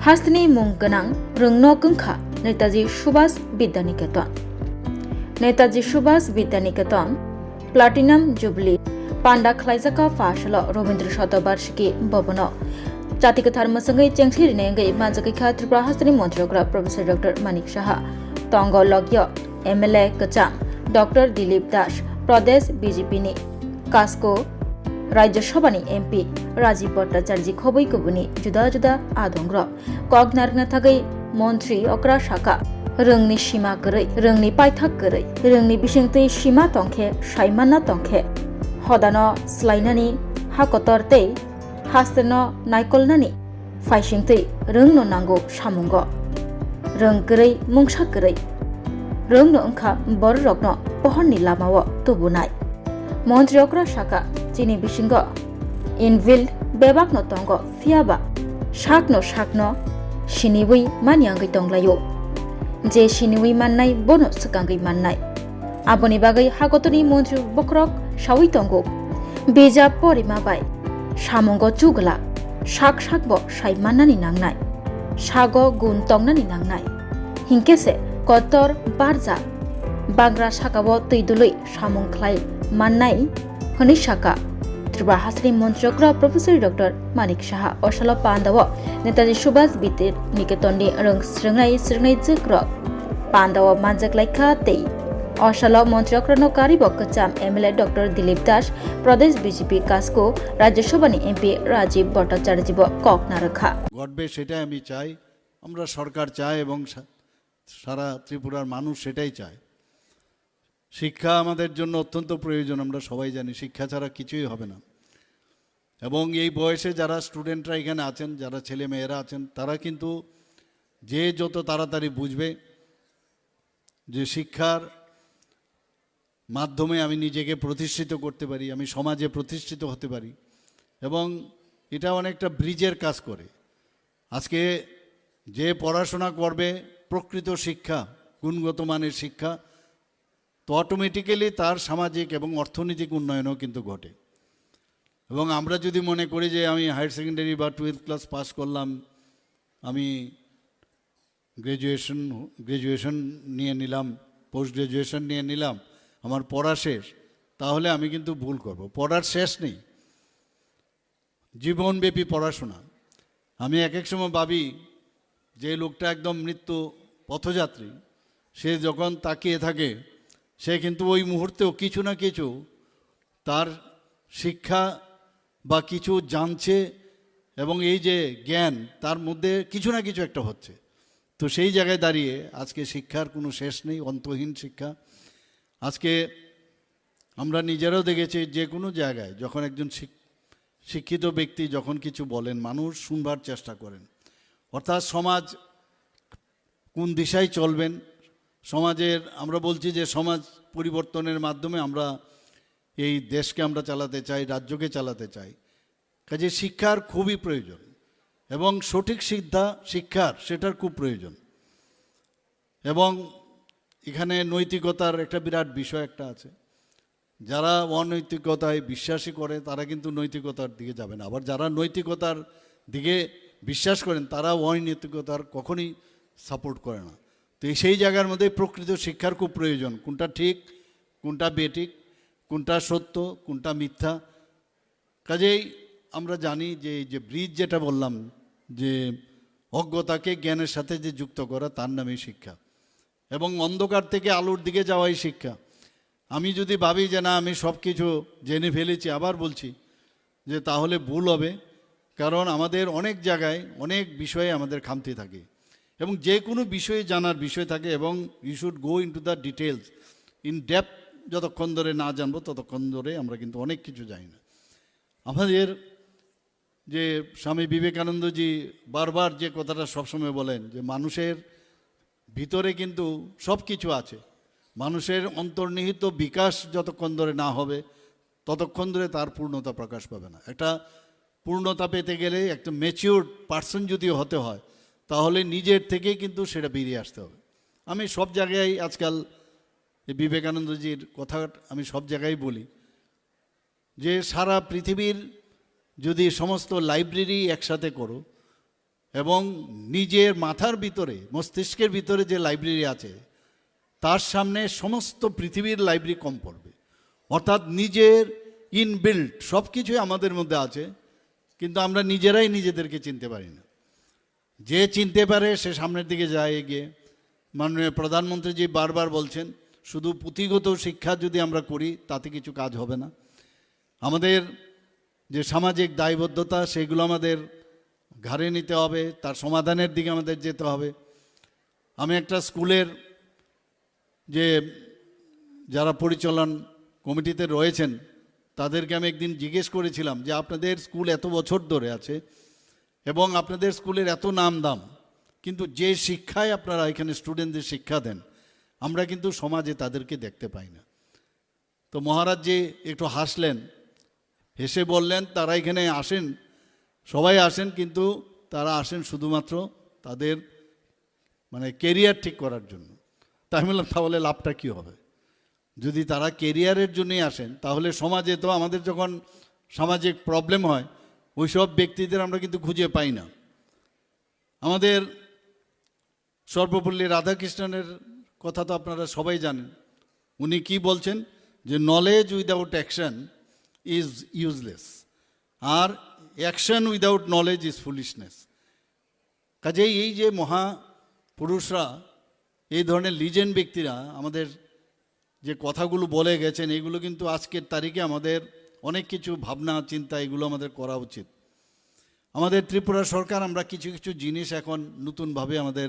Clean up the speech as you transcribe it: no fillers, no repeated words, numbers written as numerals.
हास्तनि मुं गोनां रोंनो गोंखा नेताजी सुभाष विद्यानिकेतन। नेताजी सुभाष विद्यानिकेतन प्लाटिनाम जुबली पांडा खलाइजाका फासल रवींद्र शतबार्षिकी भवन जातिगोथार मसंगै चेंसिरिनेंगै माजगैखा त्रिपुरा हास्तनि मन्त्रिग्रा प्रोफेसर डॉक्टर मानिक साहा तंग लग्य एमएलए कचाम डॉक्टर दिलीप दास प्रदेश बीजेपी कास्को राज्यसभानि एमपी राजीव भट्टाचार्य खबै गुबुनि जुदा जुदा आदंग्र कगनारना थागै मन्त्रि अक्रा शाखा रोंनि सीमा गरै रोंनि पाइथाक गरै रोंनि बिसिंतै सीमा तंखे साइमाना तंखे हदानो स्लाइनानि हाकतरतै हास्तनो नायकलनानि फाइसिंतै रोंनो नांगौ सामुंग रों गरै मुंसा गरै रोंनो ओंखा बर रगनो पहरनि लामाव तुबुनाय मन्त्रि अक्रा शाखा चीनी बिसिंग इनविल बेबाकनो तंग फियाबा शाकनो सिनिवै मानियांगै तंगलायो जे सिनिवै माननाय बनो सकांगै माननाय आबनि बागै हागतनि मन्त्रि बक्रक सावै तंगो बेजाब परिमा बाय सामंग चुगला शाकबो साइमाननानि नांनाय सागो गुन तंगनानि नांनाय हिंकेसे कतर बारजा बांग्रा साकाबो तैदुलै सामं ख्लाय माननाय हनै साका त्रिपुरा हास्तनि मन्त्रिग्रा प्रोफेसर डॉक्टर मानिक साहा असल पांडाव नेताजी सुभाष विद्यानिकेतननि रों स्रोंनाय जग्र पांडाव मानजगलायखा तै असल मन्त्रिग्रानो कारिब कचाम एमएलए डॉक्टर दिलीप दास प्रदेश बीजेपी कास्को राज्यसभानि एमपी राजीव भट्टाचार्य ककना रखा ঘটবে সেটাই আমি চাই আমরা সরকার চাই এবং সারা ত্রিপুরার মানুষ সেটাই চায় শিক্ষা আমাদের জন্য অত্যন্ত প্রয়োজন আমরা সবাই জানি শিক্ষা ছাড়া কিছুই হবে না এবং এই বয়সে যারা স্টুডেন্টরা এখানে আছেন যারা ছেলে মেয়েরা আছেন তারা কিন্তু যে যত তাড়াতাড়ি বুঝবে যে শিক্ষার মাধ্যমে আমি নিজেকে প্রতিষ্ঠিত করতে পারি আমি সমাজে প্রতিষ্ঠিত হতে পারি এবং এটা অনেকটা ব্রিজের কাজ করে আজকে যে পড়াশোনা করবে প্রকৃত শিক্ষা গুণগত মানের শিক্ষা তো অটোমেটিক্যালি তার সামাজিক এবং অর্থনৈতিক উন্নয়নও কিন্তু ঘটে এবং আমরা যদি মনে করি যে আমি হায়ার সেকেন্ডারি বা 12th ক্লাস পাস করলাম আমি গ্র্যাজুয়েশন নিয়ে নিলাম পোস্ট গ্র্যাজুয়েশন নিয়ে নিলাম আমার পড়া শেষ তাহলে আমি কিন্তু ভুল করব পড়ার শেষ নেই জীবনব্যাপী পড়াশোনা আমি এক সময় ভাবি যে লোকটা একদম মৃত্যু পথযাত্রী সে যখন তাকিয়ে থাকে সে কিন্তু ওই মুহূর্তেও কিছু না কিছু তার শিক্ষা বা কিছু জানছে এবং এই যে জ্ঞান তার মধ্যে কিছু না কিছু একটা হচ্ছে তো সেই জায়গায় দাঁড়িয়ে আজকে শিক্ষার কোনো শেষ নেই অন্তহীন শিক্ষা আজকে আমরা নিজেরাও দেখেছি যে কোনো জায়গায় যখন একজন শিক্ষিত ব্যক্তি যখন কিছু বলেন মানুষ শুনবার চেষ্টা করেন অর্থাৎ সমাজ কোন দিশায় চলবেন সমাজের আমরা বলছি যে সমাজ পরিবর্তনের মাধ্যমে আমরা এই দেশকে আমরা চালাতে চাই রাজ্যকে চালাতে চাই কাজে শিক্ষার খুবই প্রয়োজন এবং সঠিক শিক্ষার সেটার খুব প্রয়োজন এবং এখানে নৈতিকতার একটা বিরাট বিষয় একটা আছে যারা অনৈতিকতায় বিশ্বাসী করে তারা কিন্তু নৈতিকতার দিকে যাবে না আবার যারা নৈতিকতার দিকে বিশ্বাস করেন তারা অনৈতিকতার কখনই সাপোর্ট করে না তো সেই জায়গার মধ্যে প্রকৃত শিক্ষার খুব প্রয়োজন কোনটা ঠিক কোনটা বেঠিক কোনটা সত্য কোনটা মিথ্যা কাজেই আমরা জানি যে এই যে ব্রিজ যেটা বললাম যে অজ্ঞতাকে জ্ঞানের সাথে যে যুক্ত করা তার নামই শিক্ষা এবং অন্ধকার থেকে আলোর দিকে যাওয়াই শিক্ষা আমি যদি ভাবি যে না আমি সব কিছু জেনে ফেলেছি আবার বলছি যে তাহলে ভুল হবে কারণ আমাদের অনেক জায়গায় অনেক বিষয়ে আমাদের খামতি থাকে এবং যে কোনো বিষয়ে জানার বিষয় থাকে এবং you should go into the details in depth যতক্ষণ ধরে না জানবো ততক্ষণ ধরে আমরা কিন্তু অনেক কিছু জানি না আমাদের যে স্বামী বিবেকানন্দজি বারবার যে কথাটা সবসময় বলেন যে মানুষের ভিতরে কিন্তু সব কিছু আছে মানুষের অন্তর্নিহিত বিকাশ যতক্ষণ ধরে না হবে ততক্ষণ ধরে তার পূর্ণতা প্রকাশ পাবে না একটা পূর্ণতা পেতে গেলে একটা ম্যাচিউরড পার্সন যদি হতে হয় তাহলে নিজের থেকেই কিন্তু সেটা বেরিয়ে আসতে হবে আমি সব জায়গায় আজকাল বিবেকানন্দজির কথা আমি সব জায়গায় বলি যে সারা পৃথিবীর যদি সমস্ত লাইব্রেরি একসাথে করো এবং নিজের মাথার ভিতরে মস্তিষ্কের ভিতরে যে লাইব্রেরি আছে তার সামনে সমস্ত পৃথিবীর লাইব্রেরি কম পড়বে। অর্থাৎ নিজের ইনবিল্ট সব কিছুই আমাদের মধ্যে আছে, কিন্তু আমরা নিজেরাই নিজেদেরকে চিনতে পারি না। যে চিনতে পারে সে সামনের দিকে যায় এগিয়ে। মাননীয় প্রধানমন্ত্রী জি বারবার বলছেন শুধু পুঁথিগত শিক্ষা যদি আমরা করি তাতে কিছু কাজ হবে না। আমাদের যে সামাজিক দায়বদ্ধতা সেগুলো আমাদের ঘাড়ে নিতে হবে, তার সমাধানের দিকে আমাদের যেতে হবে। আমি একটা স্কুলের যে যারা পরিচালন কমিটিতে রয়েছেন তাদেরকে আমি একদিন জিজ্ঞেস করেছিলাম যে আপনাদের স্কুল এত বছর ধরে আছে এবং আপনাদের স্কুলের এত নাম দাম, কিন্তু যে শিক্ষায় আপনারা এখানে স্টুডেন্টদের শিক্ষা দেন আমরা কিন্তু সমাজে তাদেরকে দেখতে পাই না। তো মহারাজ জি একটু হাসলেন, হেসে বললেন তারা এখানে আসেন, সবাই আসেন, কিন্তু তারা আসেন শুধুমাত্র তাদের মানে কেরিয়ার ঠিক করার জন্য। তাই বললাম তাহলে লাভটা কী হবে? যদি তারা কেরিয়ারের জন্যই আসেন তাহলে সমাজে তো আমাদের যখন সামাজিক প্রবলেম হয় ওই সব ব্যক্তিদের আমরা কিন্তু খুঁজে পাই না। আমাদের সর্বপল্লী রাধাকৃষ্ণনের কথা তো আপনারা সবাই জানেন। উনি কি বলছেন যে knowledge without action is useless, আর action without knowledge is foolishness. কাজেই এই যে মহাপুরুষরা, এই ধরনের লিজেন্ড ব্যক্তিরা আমাদের যে কথাগুলো বলে গেছেন এগুলো কিন্তু আজকের তারিখে আমাদের অনেক কিছু ভাবনা চিন্তা এগুলো আমাদের করা উচিত। আমাদের ত্রিপুরা সরকার আমরা কিছু কিছু জিনিস এখন নতুনভাবে আমাদের